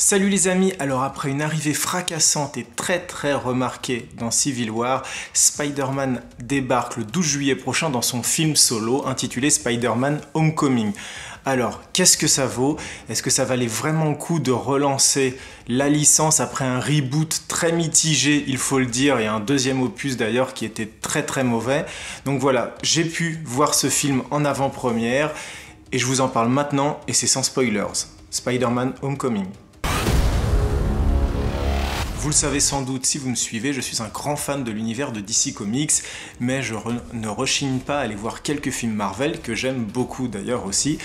Salut les amis, alors après une arrivée fracassante et très remarquée dans Civil War, Spider-Man débarque le 12 juillet prochain dans son film solo intitulé Spider-Man Homecoming. Alors, qu'est-ce que ça vaut? Est-ce que ça valait vraiment le coup de relancer la licence après un reboot très mitigé, il faut le dire, et un deuxième opus d'ailleurs qui était très mauvais? Donc voilà, j'ai pu voir ce film en avant-première et je vous en parle maintenant et c'est sans spoilers. Spider-Man Homecoming. Vous le savez sans doute si vous me suivez, je suis un grand fan de l'univers de DC Comics, mais je ne rechigne pas à aller voir quelques films Marvel, que j'aime beaucoup d'ailleurs aussi.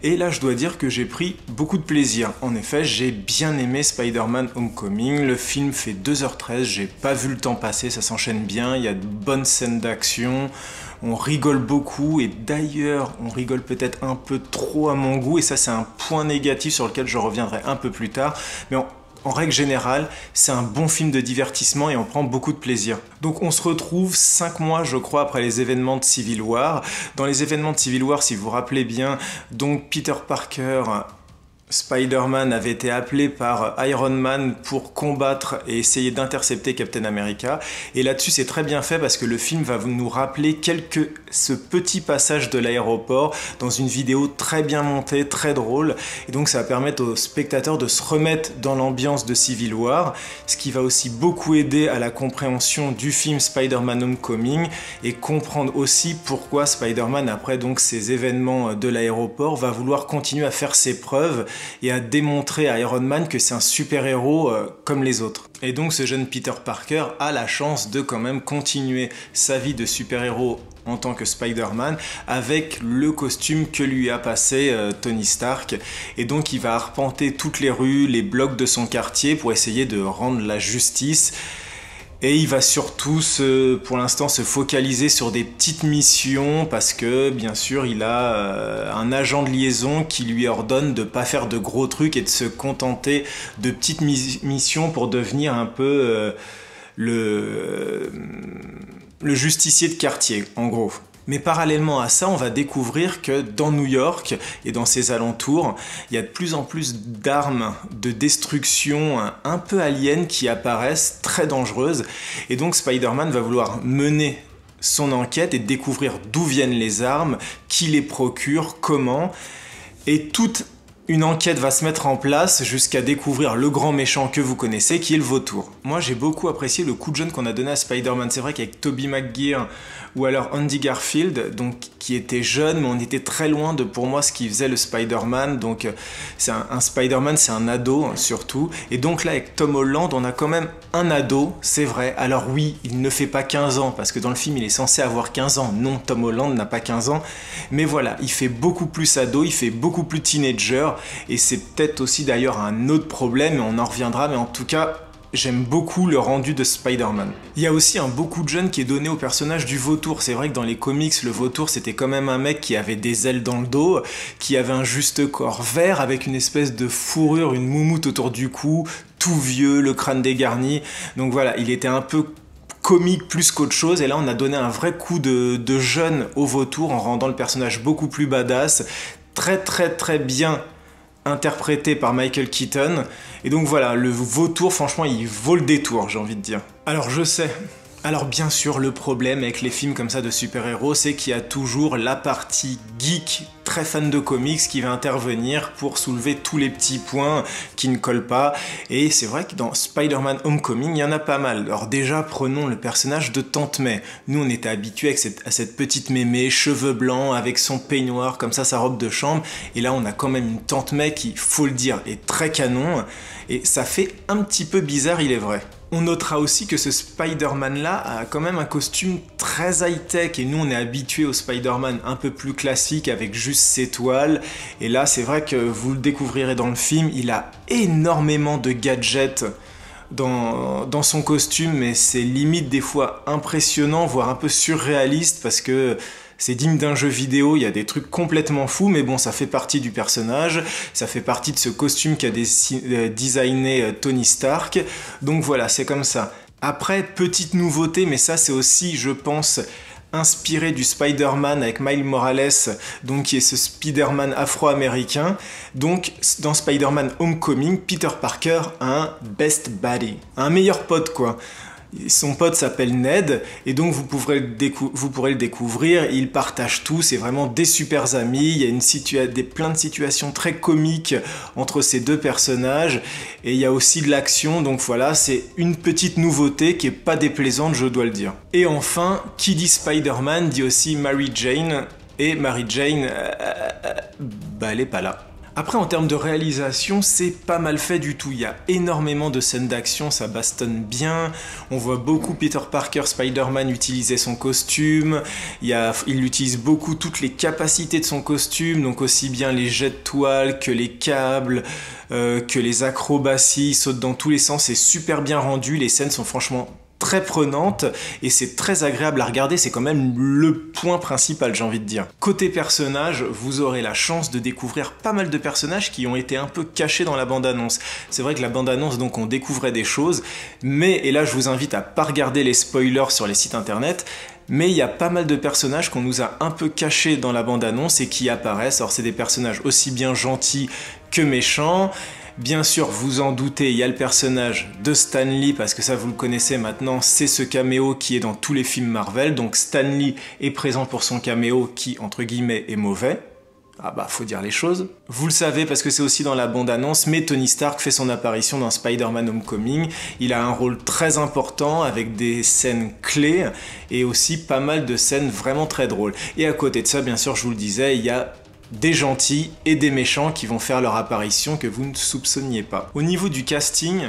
Et là, je dois dire que j'ai pris beaucoup de plaisir. En effet, j'ai bien aimé Spider-Man Homecoming. Le film fait 2h13, j'ai pas vu le temps passer, ça s'enchaîne bien, il y a de bonnes scènes d'action, on rigole beaucoup, et d'ailleurs, on rigole peut-être un peu trop à mon goût, et ça c'est un point négatif sur lequel je reviendrai un peu plus tard, mais en règle générale, c'est un bon film de divertissement et on prend beaucoup de plaisir. Donc on se retrouve 5 mois, je crois, après les événements de Civil War. Dans les événements de Civil War, si vous vous rappelez bien, donc Peter Parker, Spider-Man avait été appelé par Iron Man pour combattre et essayer d'intercepter Captain America. Et là-dessus, c'est très bien fait parce que le film va nous rappeler ce petit passage de l'aéroport dans une vidéo très bien montée, très drôle. Et donc, ça va permettre aux spectateurs de se remettre dans l'ambiance de Civil War, ce qui va aussi beaucoup aider à la compréhension du film Spider-Man Homecoming et comprendre aussi pourquoi Spider-Man, après donc ces événements de l'aéroport, va vouloir continuer à faire ses preuves et à démontrer à Iron Man que c'est un super-héros comme les autres. Et donc ce jeune Peter Parker a la chance de quand même continuer sa vie de super-héros en tant que Spider-Man avec le costume que lui a passé Tony Stark. Et donc il va arpenter toutes les rues, les blocs de son quartier pour essayer de rendre la justice. Et il va surtout, pour l'instant, se focaliser sur des petites missions parce que, bien sûr, il a un agent de liaison qui lui ordonne de ne pas faire de gros trucs et de se contenter de petites missions pour devenir un peu le justicier de quartier, en gros. Mais parallèlement à ça, on va découvrir que dans New York et dans ses alentours, il y a de plus en plus d'armes de destruction un peu aliens qui apparaissent, très dangereuses. Et donc Spider-Man va vouloir mener son enquête et découvrir d'où viennent les armes, qui les procure, comment. Et toute une enquête va se mettre en place jusqu'à découvrir le grand méchant que vous connaissez, qui est le vautour. Moi, j'ai beaucoup apprécié le coup de jeune qu'on a donné à Spider-Man. C'est vrai qu'avec Tobey Maguire ou alors Andy Garfield, donc qui était jeune, mais on était très loin de, pour moi, ce qui faisait le Spider-Man. Donc, c'est un Spider-Man, c'est un ado surtout. Et donc là, avec Tom Holland, on a quand même un ado, c'est vrai. Alors oui, il ne fait pas 15 ans, parce que dans le film, il est censé avoir 15 ans. Non, Tom Holland n'a pas 15 ans. Mais voilà, il fait beaucoup plus ado, il fait beaucoup plus teenager. Et c'est peut-être aussi d'ailleurs un autre problème, et on en reviendra, mais en tout cas, j'aime beaucoup le rendu de Spider-Man. Il y a aussi un beaucoup de jeunes qui est donné au personnage du vautour. C'est vrai que dans les comics, le vautour, c'était quand même un mec qui avait des ailes dans le dos, qui avait un juste corps vert avec une espèce de fourrure, une moumoute autour du cou, tout vieux, le crâne dégarni. Donc voilà, il était un peu comique plus qu'autre chose, et là on a donné un vrai coup de jeune au vautour en rendant le personnage beaucoup plus badass, très bien interprété par Michael Keaton. Et donc voilà, le vautour, franchement, il vaut le détour, j'ai envie de dire. Alors je sais, alors bien sûr, le problème avec les films comme ça de super-héros, c'est qu'il y a toujours la partie geek, très fan de comics, qui va intervenir pour soulever tous les petits points qui ne collent pas. Et c'est vrai que dans Spider-Man Homecoming, il y en a pas mal. Alors déjà, prenons le personnage de Tante May. Nous, on était habitués à cette petite mémé, cheveux blancs, avec son peignoir, comme ça, sa robe de chambre. Et là, on a quand même une Tante May qui, faut le dire, est très canon. Et ça fait un petit peu bizarre, il est vrai. On notera aussi que ce Spider-Man-là a quand même un costume très high-tech, et nous on est habitué au Spider-Man un peu plus classique avec juste ses toiles, et là c'est vrai que vous le découvrirez dans le film, il a énormément de gadgets dans son costume, mais c'est limite des fois impressionnant, voire un peu surréaliste, parce que c'est digne d'un jeu vidéo, il y a des trucs complètement fous, mais bon, ça fait partie du personnage, ça fait partie de ce costume qu'a designé Tony Stark, donc voilà, c'est comme ça. Après, petite nouveauté, mais ça c'est aussi, je pense, inspiré du Spider-Man avec Miles Morales, donc qui est ce Spider-Man afro-américain. Donc dans Spider-Man Homecoming, Peter Parker a un best buddy, un meilleur pote quoi. Son pote s'appelle Ned et donc vous pourrez le découvrir. Ils partagent tout, c'est vraiment des super amis. Il y a plein de situations très comiques entre ces deux personnages et il y a aussi de l'action. Donc voilà, c'est une petite nouveauté qui est pas déplaisante, je dois le dire. Et enfin, qui dit Spider-Man dit aussi Mary Jane. Et Mary Jane, elle est pas là. Après, en termes de réalisation, c'est pas mal fait du tout. Il y a énormément de scènes d'action, ça bastonne bien. On voit beaucoup Peter Parker, Spider-Man utiliser son costume. Il utilise beaucoup toutes les capacités de son costume, donc aussi bien les jets de toile que les câbles, que les acrobaties. Il saute dans tous les sens, c'est super bien rendu. Les scènes sont franchement très prenante et c'est très agréable à regarder, c'est quand même le point principal, j'ai envie de dire. Côté personnage, vous aurez la chance de découvrir pas mal de personnages qui ont été un peu cachés dans la bande-annonce. C'est vrai que la bande-annonce, donc on découvrait des choses, mais, et là je vous invite à pas regarder les spoilers sur les sites internet, mais il y a pas mal de personnages qu'on nous a un peu cachés dans la bande-annonce et qui apparaissent. Alors c'est des personnages aussi bien gentils que méchants. Bien sûr, vous en doutez, il y a le personnage de Stan Lee, parce que ça vous le connaissez maintenant, c'est ce caméo qui est dans tous les films Marvel, donc Stan Lee est présent pour son caméo qui, entre guillemets, est mauvais. Ah bah, faut dire les choses. Vous le savez parce que c'est aussi dans la bande-annonce, mais Tony Stark fait son apparition dans Spider-Man Homecoming. Il a un rôle très important avec des scènes clés et aussi pas mal de scènes vraiment très drôles. Et à côté de ça, bien sûr, je vous le disais, il y a des gentils et des méchants qui vont faire leur apparition que vous ne soupçonniez pas. Au niveau du casting,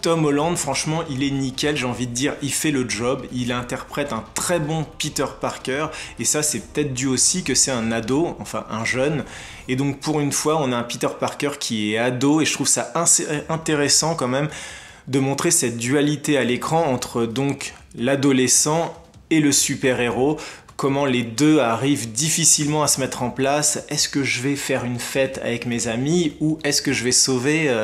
Tom Holland, franchement, il est nickel, j'ai envie de dire, il fait le job, il interprète un très bon Peter Parker, et ça c'est peut-être dû aussi que c'est un ado, enfin un jeune, et donc pour une fois on a un Peter Parker qui est ado, et je trouve ça intéressant quand même de montrer cette dualité à l'écran entre donc l'adolescent et le super-héros, comment les deux arrivent difficilement à se mettre en place. Est-ce que je vais faire une fête avec mes amis ou est-ce que je vais sauver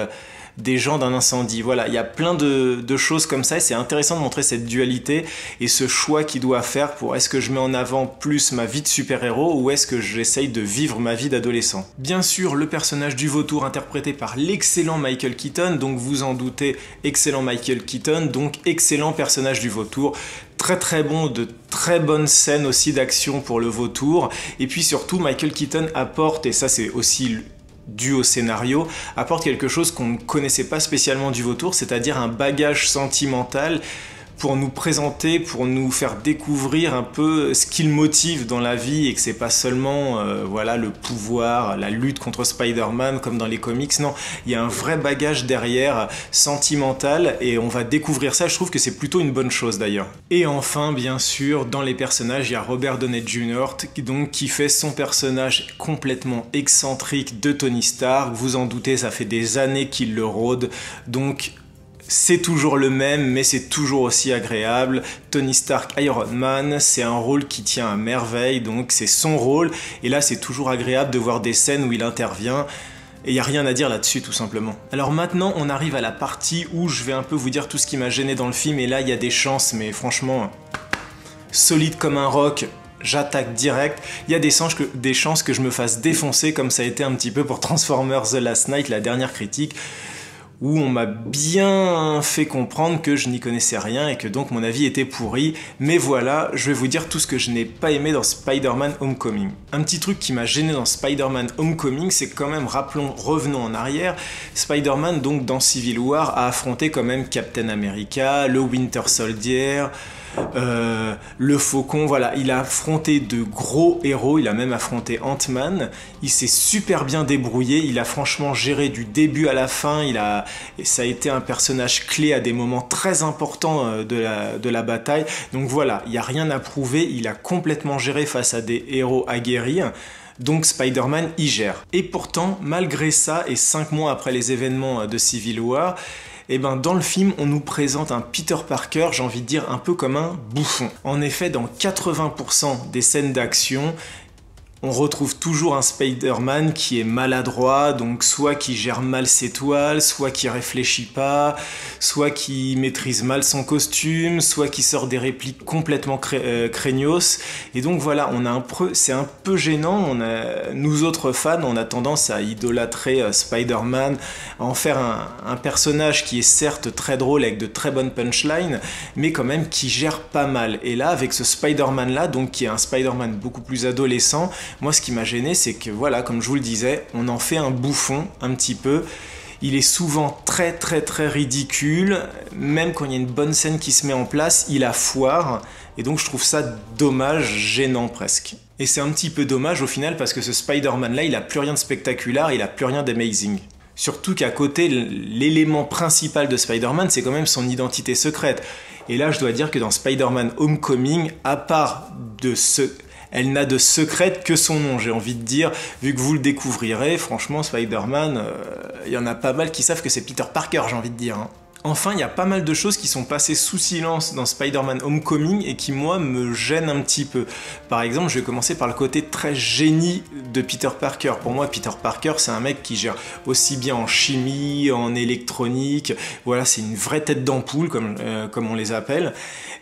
des gens d'un incendie? Voilà, il y a plein de choses comme ça et c'est intéressant de montrer cette dualité et ce choix qu'il doit faire pour est-ce que je mets en avant plus ma vie de super-héros ou est-ce que j'essaye de vivre ma vie d'adolescent. Bien sûr, le personnage du vautour interprété par l'excellent Michael Keaton, donc vous en doutez, excellent Michael Keaton, donc excellent personnage du vautour. Très très bon, de très bonnes scènes aussi d'action pour le vautour. Et puis surtout, Michael Keaton apporte, et ça c'est aussi dû au scénario, apporte quelque chose qu'on ne connaissait pas spécialement du vautour, c'est-à-dire un bagage sentimental pour nous présenter, pour nous faire découvrir un peu ce qu'il motive dans la vie et que c'est pas seulement voilà, le pouvoir, la lutte contre Spider-Man comme dans les comics, non, il y a un vrai bagage derrière sentimental et on va découvrir ça, je trouve que c'est plutôt une bonne chose d'ailleurs. Et enfin, bien sûr, dans les personnages, il y a Robert Downey Jr. donc qui fait son personnage complètement excentrique de Tony Stark, vous en doutez, ça fait des années qu'il le rôde, donc c'est toujours le même, mais c'est toujours aussi agréable. Tony Stark, Iron Man, c'est un rôle qui tient à merveille, donc c'est son rôle. Et là, c'est toujours agréable de voir des scènes où il intervient. Et il n'y a rien à dire là-dessus, tout simplement. Alors maintenant, on arrive à la partie où je vais un peu vous dire tout ce qui m'a gêné dans le film. Et là, il y a des chances, mais franchement, solide comme un roc. J'attaque direct. Il y a des chances que je me fasse défoncer, comme ça a été un petit peu pour Transformers The Last Night, la dernière critique, où on m'a bien fait comprendre que je n'y connaissais rien et que donc mon avis était pourri. Mais voilà, je vais vous dire tout ce que je n'ai pas aimé dans Spider-Man Homecoming. Un petit truc qui m'a gêné dans Spider-Man Homecoming, c'est quand même, revenons en arrière, Spider-Man donc dans Civil War a affronté quand même Captain America, le Winter Soldier, le Faucon, voilà, il a affronté de gros héros, il a même affronté Ant-Man, il s'est super bien débrouillé, il a franchement géré du début à la fin, ça a été un personnage clé à des moments très importants de la bataille, donc voilà, il n'y a rien à prouver, il a complètement géré face à des héros aguerris. Donc Spider-Man y gère. Et pourtant, malgré ça, et 5 mois après les événements de Civil War, et ben dans le film, on nous présente un Peter Parker, j'ai envie de dire un peu comme un bouffon. En effet, dans 80% des scènes d'action, On retrouve toujours un Spider-Man qui est maladroit, donc soit qui gère mal ses toiles, soit qui réfléchit pas, soit qui maîtrise mal son costume, soit qui sort des répliques complètement craignos. Et donc voilà, c'est un peu gênant. Nous autres fans, on a tendance à idolâtrer Spider-Man, à en faire un personnage qui est certes très drôle avec de très bonnes punchlines, mais quand même qui gère pas mal. Et là, avec ce Spider-Man là, donc qui est un Spider-Man beaucoup plus adolescent, moi, ce qui m'a gêné, c'est que, voilà, comme je vous le disais, on en fait un bouffon, un petit peu. Il est souvent très ridicule. Même quand il y a une bonne scène qui se met en place, il a foire. Et donc, je trouve ça dommage, gênant presque. Et c'est un petit peu dommage au final, parce que ce Spider-Man-là, il a plus rien de spectaculaire, il a plus rien d'amazing. Surtout qu'à côté, l'élément principal de Spider-Man, c'est quand même son identité secrète. Et là, je dois dire que dans Spider-Man Homecoming, à part de elle n'a de secrète que son nom, j'ai envie de dire, vu que vous le découvrirez, franchement, Spider-Man, il y en a pas mal qui savent que c'est Peter Parker, j'ai envie de dire. Hein. Enfin, il y a pas mal de choses qui sont passées sous silence dans Spider-Man Homecoming et qui, moi, me gênent un petit peu. Par exemple, je vais commencer par le côté très génie de Peter Parker. Pour moi, Peter Parker, c'est un mec qui gère aussi bien en chimie, en électronique. Voilà, c'est une vraie tête d'ampoule, comme on les appelle.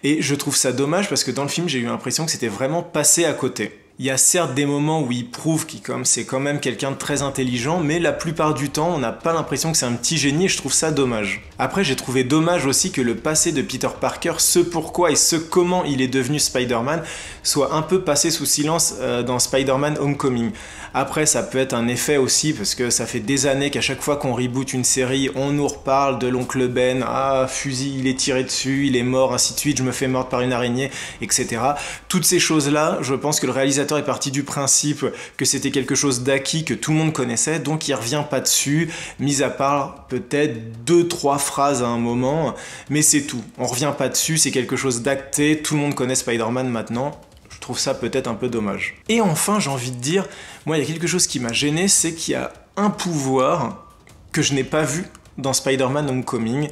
Et je trouve ça dommage parce que dans le film, j'ai eu l'impression que c'était vraiment passé à côté. Il y a certes des moments où il prouve qu'il c'est quand même quelqu'un de très intelligent, mais la plupart du temps, on n'a pas l'impression que c'est un petit génie et je trouve ça dommage. Après, j'ai trouvé dommage aussi que le passé de Peter Parker, ce pourquoi et ce comment il est devenu Spider-Man, soit un peu passé sous silence dans Spider-Man Homecoming. Après, ça peut être un effet aussi, parce que ça fait des années qu'à chaque fois qu'on reboot une série, on nous reparle de l'oncle Ben, ah, fusil, il est tiré dessus, il est mort, ainsi de suite, je me fais mordre par une araignée, etc. Toutes ces choses-là, je pense que le réalisateur est parti du principe que c'était quelque chose d'acquis, que tout le monde connaissait, donc il revient pas dessus, mis à part peut-être 2-3 phrases à un moment, mais c'est tout. On revient pas dessus, c'est quelque chose d'acté, tout le monde connaît Spider-Man maintenant. Je trouve ça peut-être un peu dommage. Et enfin, j'ai envie de dire, moi, il y a quelque chose qui m'a gêné, c'est qu'il y a un pouvoir que je n'ai pas vu dans Spider-Man Homecoming.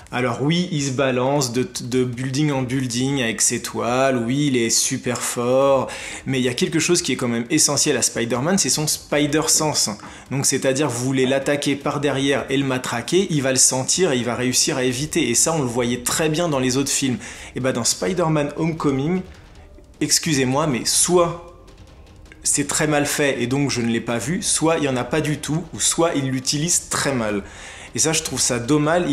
Alors oui, il se balance de building en building avec ses toiles, oui, il est super fort, mais il y a quelque chose qui est quand même essentiel à Spider-Man, c'est son Spider-Sense. Donc c'est-à-dire, vous voulez l'attaquer par derrière et le matraquer, il va le sentir et il va réussir à éviter. Et ça, on le voyait très bien dans les autres films. Et bah dans Spider-Man Homecoming, excusez-moi, mais soit c'est très mal fait et donc je ne l'ai pas vu, soit il n'y en a pas du tout, ou soit il l'utilise très mal. Et ça, je trouve ça dommage,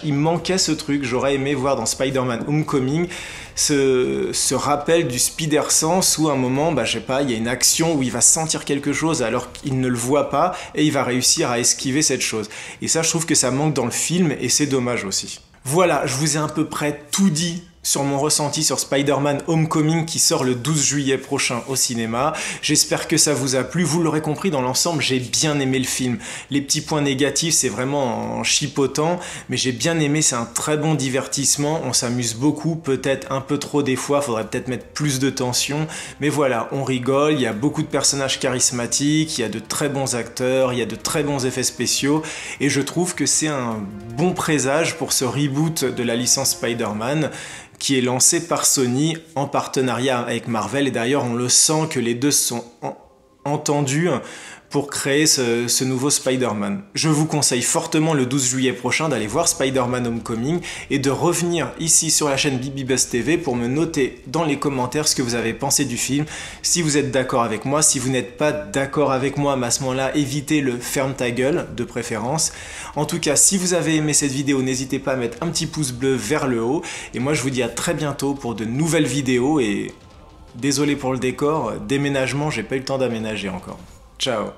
il manquait ce truc. J'aurais aimé voir dans Spider-Man Homecoming ce rappel du Spider-Sense où à un moment, je sais pas, il y a une action où il va sentir quelque chose alors qu'il ne le voit pas et il va réussir à esquiver cette chose. Et ça, je trouve que ça manque dans le film et c'est dommage aussi. Voilà, je vous ai à peu près tout dit sur mon ressenti sur Spider-Man Homecoming qui sort le 12 juillet prochain au cinéma. J'espère que ça vous a plu. Vous l'aurez compris, dans l'ensemble, j'ai bien aimé le film. Les petits points négatifs, c'est vraiment en chipotant, mais j'ai bien aimé, c'est un très bon divertissement. On s'amuse beaucoup, peut-être un peu trop des fois, faudrait peut-être mettre plus de tension, mais voilà, on rigole, il y a beaucoup de personnages charismatiques, il y a de très bons acteurs, il y a de très bons effets spéciaux, et je trouve que c'est un bon présage pour ce reboot de la licence Spider-Man, qui est lancé par Sony en partenariat avec Marvel. Et d'ailleurs, on le sent que les deux se sont entendus pour créer ce nouveau Spider-Man. Je vous conseille fortement le 12 juillet prochain d'aller voir Spider-Man Homecoming et de revenir ici sur la chaîne BibiBuzz TV pour me noter dans les commentaires ce que vous avez pensé du film, si vous êtes d'accord avec moi, si vous n'êtes pas d'accord avec moi, mais à ce moment-là, évitez le ferme ta gueule de préférence. En tout cas, si vous avez aimé cette vidéo, n'hésitez pas à mettre un petit pouce bleu vers le haut. Et moi, je vous dis à très bientôt pour de nouvelles vidéos. Et désolé pour le décor, déménagement, j'ai pas eu le temps d'aménager encore. Ciao.